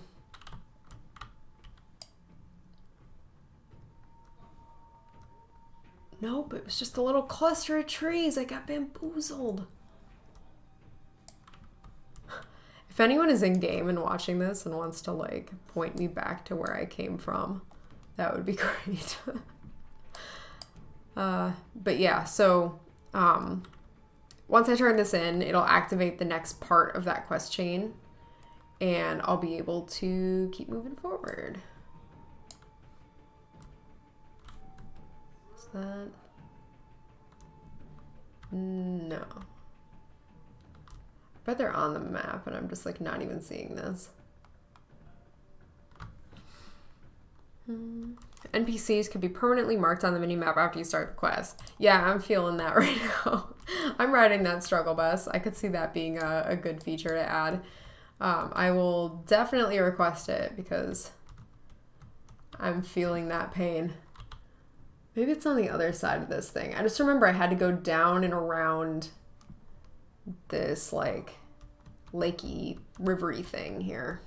Nope, it was just a little cluster of trees. I got bamboozled. If anyone is in game and watching this and wants to like point me back to where I came from, that would be great. But yeah, so once I turn this in, it'll activate the next part of that quest chain and I'll be able to keep moving forward. Is that? No. I bet they're on the map and I'm just like not even seeing this. NPCs can be permanently marked on the minimap after you start the quest. Yeah, I'm feeling that right now. I'm riding that struggle bus. I could see that being a good feature to add. I will definitely request it because I'm feeling that pain. Maybe it's on the other side of this thing. I just remember I had to go down and around this like lakey, rivery thing here.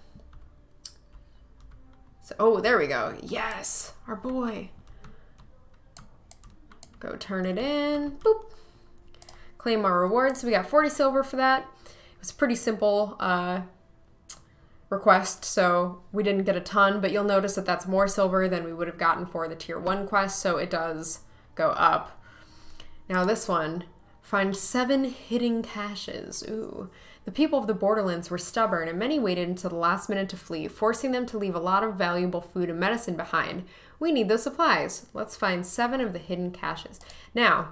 So, oh, there we go. Yes, our boy. Go turn it in. Boop. Claim our rewards. So we got 40 silver for that. It was a pretty simple request, so we didn't get a ton, but you'll notice that that's more silver than we would have gotten for the tier 1 quest, so it does go up. Now this one, find 7 hidden caches. Ooh. The people of the Borderlands were stubborn, and many waited until the last minute to flee, forcing them to leave a lot of valuable food and medicine behind. We need those supplies. Let's find 7 of the hidden caches. Now,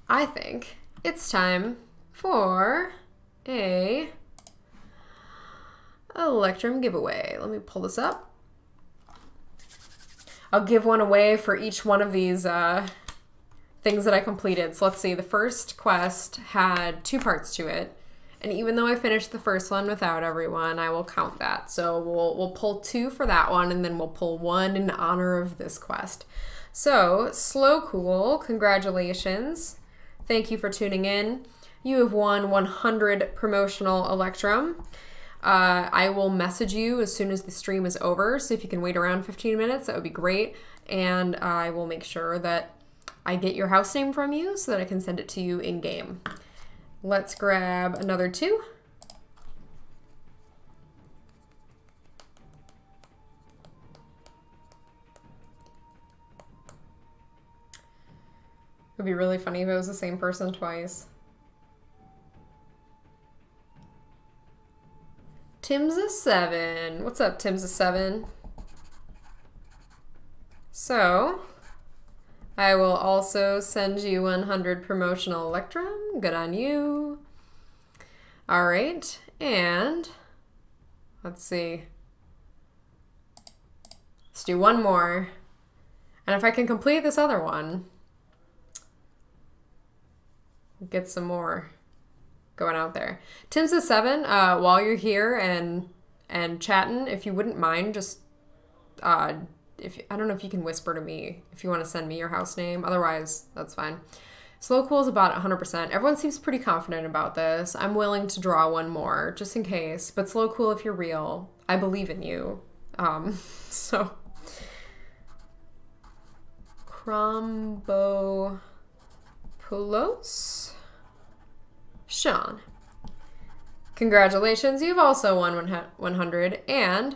I think it's time for a Electrum giveaway. Let me pull this up. I'll give one away for each one of these things that I completed. So let's see, the first quest had 2 parts to it. And even though I finished the first one without everyone, I will count that. So we'll pull 2 for that one, and then we'll pull 1 in honor of this quest. So, Slow Cool, congratulations. Thank you for tuning in. You have won 100 promotional Electrum. I will message you as soon as the stream is over, so if you can wait around 15 minutes, that would be great. And I will make sure that I get your house name from you so that I can send it to you in-game. Let's grab another 2. It would be really funny if it was the same person twice. Tim's a 7. What's up, Tim's a 7? So, I will also send you 100 promotional Electrum. Good on you. All right, and let's see. Let's do one more. And if I can complete this other one, get some more going out there. Tim's a 7. While you're here and chatting, if you wouldn't mind, just I don't know if you can whisper to me if you want to send me your house name. Otherwise, that's fine. Slow Cool is about 100%. Everyone seems pretty confident about this. I'm willing to draw one more just in case. But Slow Cool, if you're real, I believe in you. So Crombopoulos, Sean. Congratulations, you've also won 100, and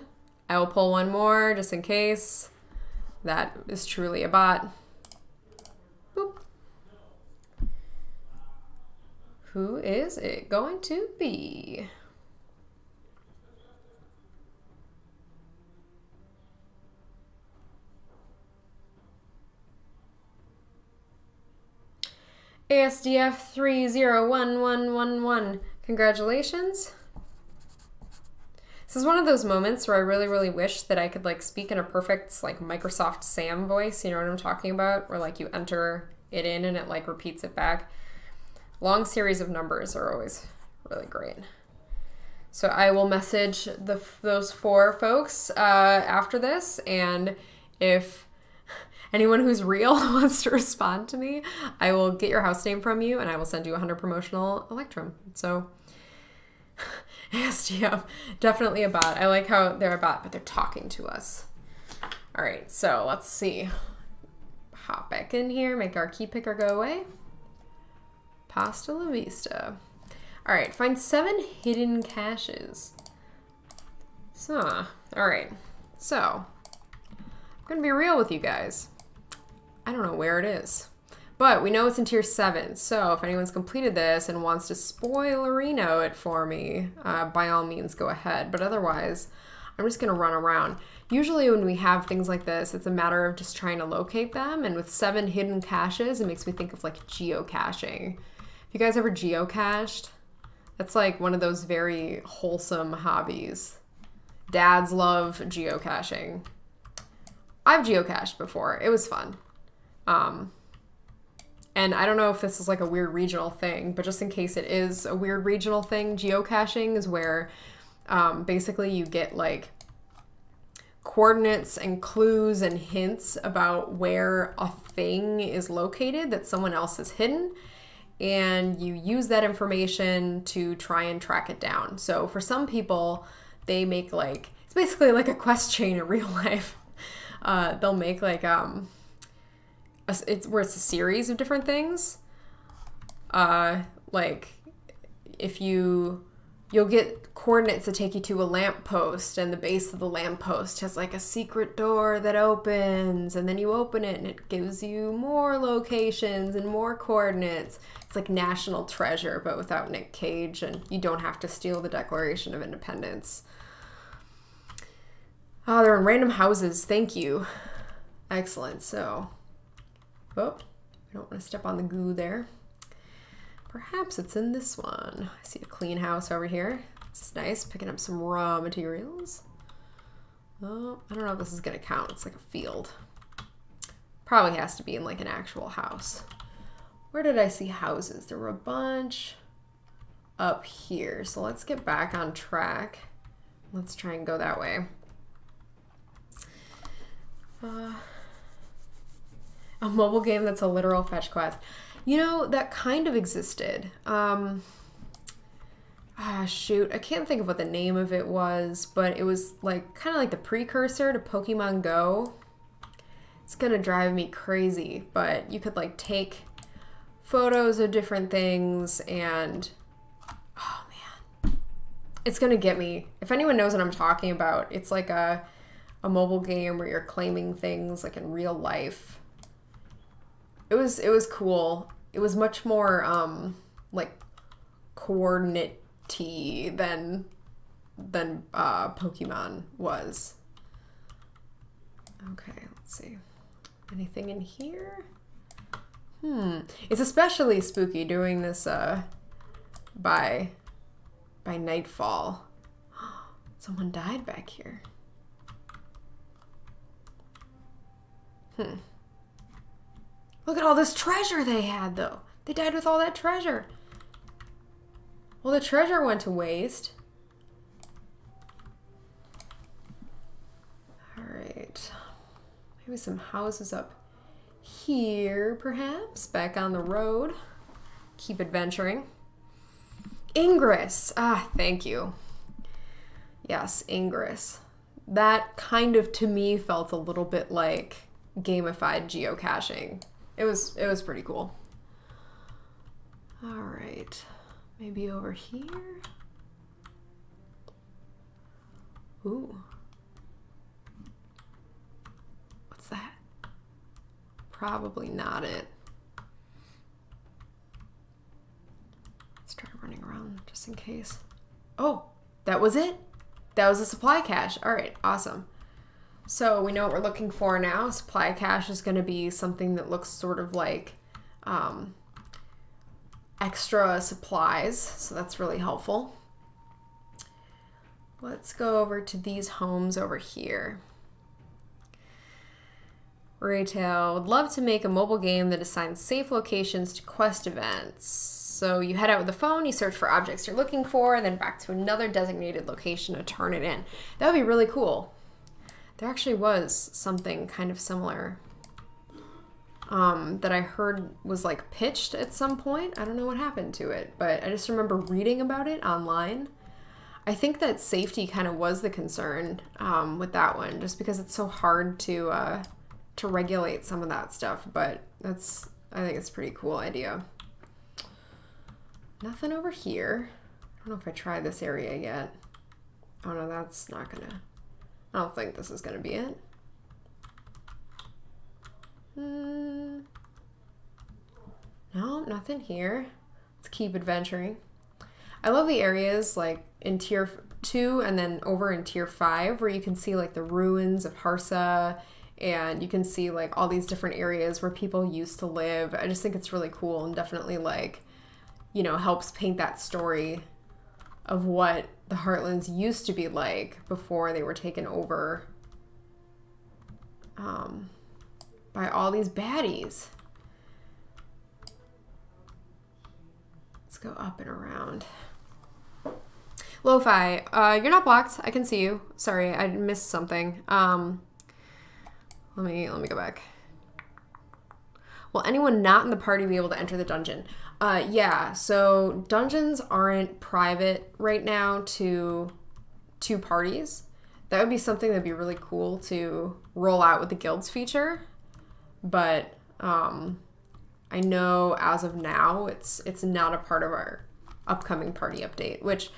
I will pull one more just in case. That is truly a bot. Boop. Who is it going to be? ASDF 301111. Congratulations. This is one of those moments where I really, really wish that I could like speak in a perfect like Microsoft Sam voice. You know what I'm talking about? Where like you enter it in and it like repeats it back. Long series of numbers are always really great. So I will message those 4 folks after this, and if anyone who's real wants to respond to me, I will get your house name from you and I will send you 100 promotional Electrum. So ASDF, definitely a bot. I like how they're a bot, but they're talking to us. All right, so let's see. Hop back in here, make our key picker go away. Pasta la vista. All right, find 7 hidden caches. So, all right. So, I'm gonna be real with you guys. I don't know where it is, but we know it's in tier 7. So if anyone's completed this and wants to spoilerino it for me, by all means go ahead. But otherwise, I'm just gonna run around. Usually when we have things like this, it's a matter of just trying to locate them. And with 7 hidden caches, it makes me think of like geocaching. If you guys ever geocached, that's like one of those very wholesome hobbies. Dads love geocaching. I've geocached before. It was fun. And I don't know if this is like a weird regional thing, but just in case it is a weird regional thing, geocaching is where basically you get like coordinates and clues and hints about where a thing is located that someone else has hidden, and you use that information to try and track it down. So for some people, they make like, it's basically like a quest chain in real life. They'll make like it's where it's a series of different things. Like if you'll get coordinates that take you to a lamppost, and the base of the lamppost has like a secret door that opens, and then you open it and it gives you more locations and more coordinates. It's like National Treasure, but without Nick Cage, and you don't have to steal the Declaration of Independence. Oh, they're in random houses. Thank you. Excellent. So, oh, I don't want to step on the goo there. Perhaps it's in this one. I see a clean house over here. This is nice. Picking up some raw materials. Oh, I don't know if this is going to count. It's like a field. Probably has to be in like an actual house. Where did I see houses? There were a bunch up here. So let's get back on track. Let's try and go that way. A mobile game that's a literal fetch quest. You know, that kind of existed. Shoot, I can't think of what the name of it was, but it was like kind of like the precursor to Pokemon Go. It's gonna drive me crazy, but you could like take photos of different things and oh man, it's gonna get me. If anyone knows what I'm talking about, it's like a mobile game where you're claiming things like in real life. It was cool. It was much more like coordinate-y than Pokemon was. Okay, let's see. Anything in here? It's especially spooky doing this by nightfall. Someone died back here. Look at all this treasure they had, though. They died with all that treasure. Well, the treasure went to waste. All right. Maybe some houses up here, perhaps. Back on the road. Keep adventuring. Ingress. Ah, thank you. Yes, Ingress. That kind of, to me, felt a little bit like gamified geocaching. It was pretty cool. All right, maybe over here. Ooh. What's that? Probably not it. Let's try running around just in case. Oh, that was it? That was a supply cache. All right, awesome. So we know what we're looking for now. Supply cache is going to be something that looks sort of like extra supplies. So that's really helpful. Let's go over to these homes over here. Retail would love to make a mobile game that assigns safe locations to quest events. So you head out with the phone, you search for objects you're looking for, and then back to another designated location to turn it in. That would be really cool. There actually was something kind of similar that I heard was like pitched at some point. I don't know what happened to it, but I just remember reading about it online. I think that safety kind of was the concern with that one, just because it's so hard to regulate some of that stuff. But I think it's a pretty cool idea. Nothing over here. I don't know if I tried this area yet. Oh no, that's not gonna. I don't think this is gonna be it. No, nothing here. Let's keep adventuring. I love the areas like in tier 2 and then over in tier 5 where you can see like the ruins of Harsa and you can see like all these different areas where people used to live. I just think it's really cool and definitely like, you know, helps paint that story of what the Heartlands used to be like before they were taken over by all these baddies. Let's go up and around. Lo-Fi, you're not blocked. I can see you. Sorry, I missed something. Let me go back. Will anyone not in the party be able to enter the dungeon? Yeah, so dungeons aren't private right now to two parties. That would be something that'd be really cool to roll out with the guilds feature. But I know as of now, it's not a part of our upcoming party update, which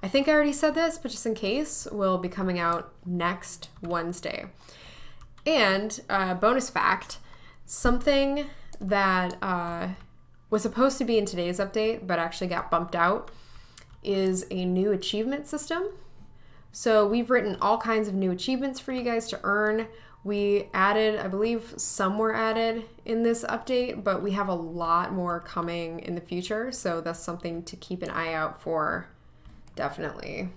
I think I already said this, but just in case, will be coming out next Wednesday. And bonus fact, something that was supposed to be in today's update, but actually got bumped out, is a new achievement system. So we've written all kinds of new achievements for you guys to earn. We added, I believe some were added in this update, but we have a lot more coming in the future. So that's something to keep an eye out for, definitely.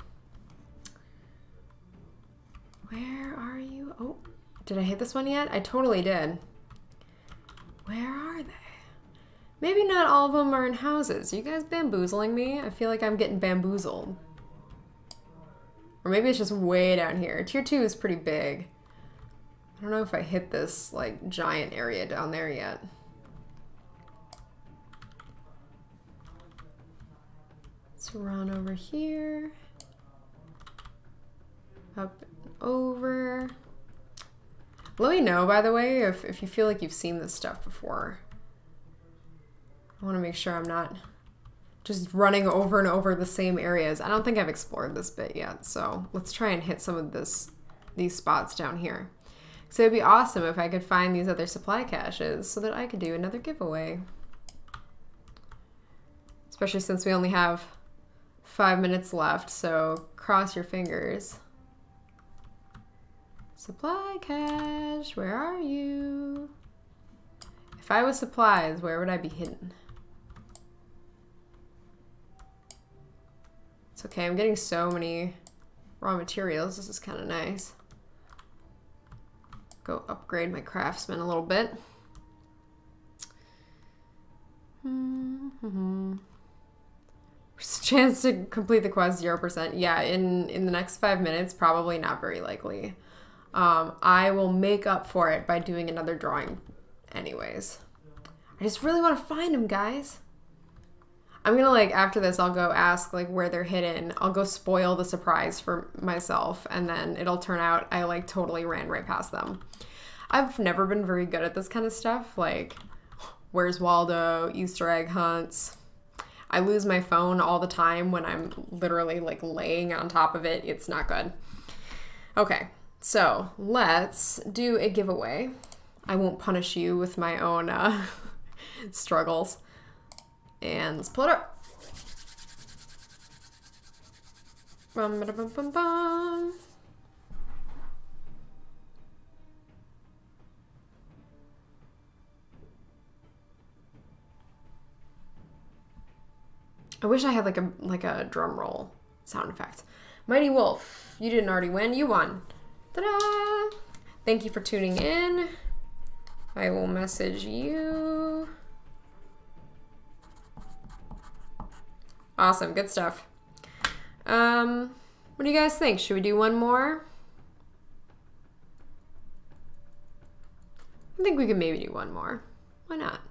Where are you? Oh, did I hit this one yet? I totally did. Where are they? Maybe not all of them are in houses. You guys bamboozling me? I feel like I'm getting bamboozled. Or maybe it's just way down here. Tier 2 is pretty big. I don't know if I hit this, like, giant area down there yet. Let's run over here. Up and over. Let me know, by the way, if you feel like you've seen this stuff before. I want to make sure I'm not just running over and over the same areas. I don't think I've explored this bit yet, so let's try and hit some of these spots down here. So it'd be awesome if I could find these other supply caches so that I could do another giveaway. Especially since we only have 5 minutes left, so cross your fingers. Supply cache, where are you? If I was supplies, where would I be hidden? It's okay, I'm getting so many raw materials. This is kind of nice. Go upgrade my craftsman a little bit. Chance to complete the quest 0%. Yeah, in the next 5 minutes, probably not very likely. I will make up for it by doing another drawing anyways. I just really want to find them, guys. I'm gonna, like, after this, I'll go ask, like, where they're hidden. I'll go spoil the surprise for myself, and then it'll turn out I, like, totally ran right past them. I've never been very good at this kind of stuff, like, where's Waldo, Easter egg hunts. I lose my phone all the time when I'm literally, like, laying on top of it. It's not good. Okay, so let's do a giveaway. I won't punish you with my own struggles. And let's pull it up. Bum, ba, bum, bum, bum. I wish I had like a drum roll sound effect. Mighty Wolf, you didn't already win. You won. Ta-da! Thank you for tuning in. I will message you. Awesome, good stuff. What do you guys think? Should we do one more? I think we could maybe do one more. Why not?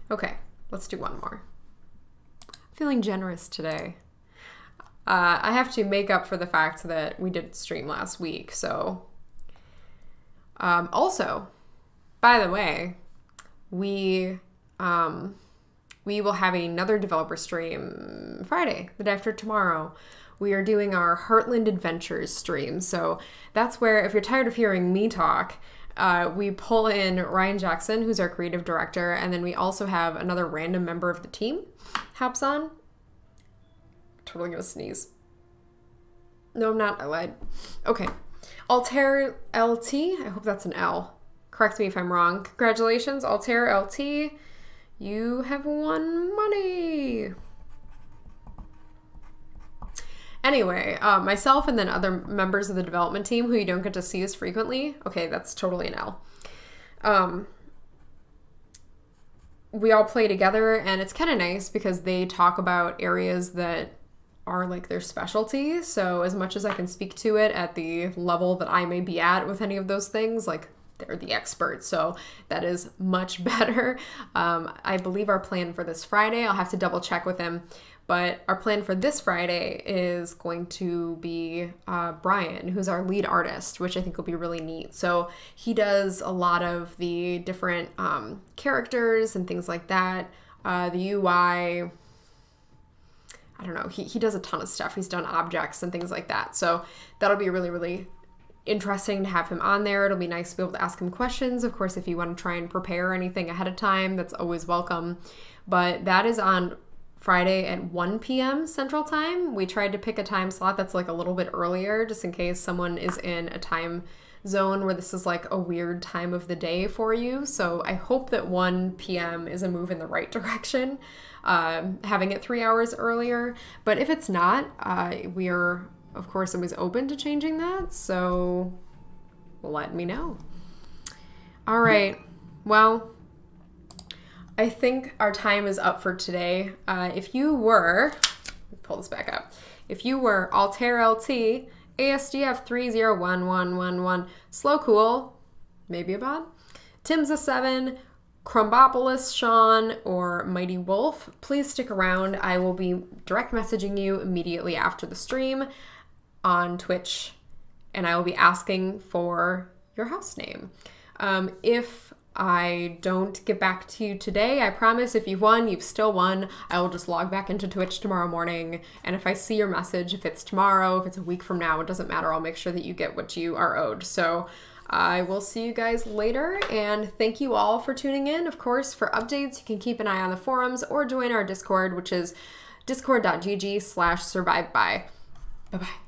Okay, let's do one more. Feeling generous today. I have to make up for the fact that we did stream last week, so. Also, by the way, we will have another developer stream Friday, the day after tomorrow. We are doing our Heartland Adventures stream. So that's where, if you're tired of hearing me talk, we pull in Ryan Jackson, who's our creative director, and then we also have another random member of the team hops on. Totally gonna sneeze. No, I'm not. I lied. Okay. Altair LT. I hope that's an L. Correct me if I'm wrong. Congratulations, Altair LT. You have won money. Anyway, myself and then other members of the development team who you don't get to see as frequently. Okay, that's totally an L. We all play together, and it's kind of nice because they talk about areas that are like their specialty. So as much as I can speak to it at the level that I may be at with any of those things, like, they're the experts, so that is much better. I believe our plan for this Friday, I'll have to double check with him, but our plan for this Friday is going to be Brian, who's our lead artist, which I think will be really neat. So he does a lot of the different characters and things like that. The UI, I don't know, he does a ton of stuff. He's done objects and things like that. So that'll be really, really interesting to have him on there. It'll be nice to be able to ask him questions. Of course, if you want to try and prepare anything ahead of time, that's always welcome. But that is on Friday at 1 p.m. Central Time. We tried to pick a time slot that's like a little bit earlier, just in case someone is in a time zone where this is like a weird time of the day for you. So I hope that 1 p.m. is a move in the right direction, having it 3 hours earlier. But if it's not, we are, of course, always open to changing that. So let me know. All right. Well, I think our time is up for today. If you were, pull this back up. If you were Altair LT, ASDF 301111, Slow Cool, maybe a bot, Tim's a 7, Crombopolis Sean, or Mighty Wolf, please stick around. I will be direct messaging you immediately after the stream on Twitch, and I will be asking for your house name. If I don't get back to you today, I promise if you've won, you've still won. I will just log back into Twitch tomorrow morning, and if I see your message, if it's tomorrow, if it's a week from now, it doesn't matter. I'll make sure that you get what you are owed. So I will see you guys later, and thank you all for tuning in. Of course, for updates, you can keep an eye on the forums or join our Discord, which is discord.gg/surviveby. Bye-bye.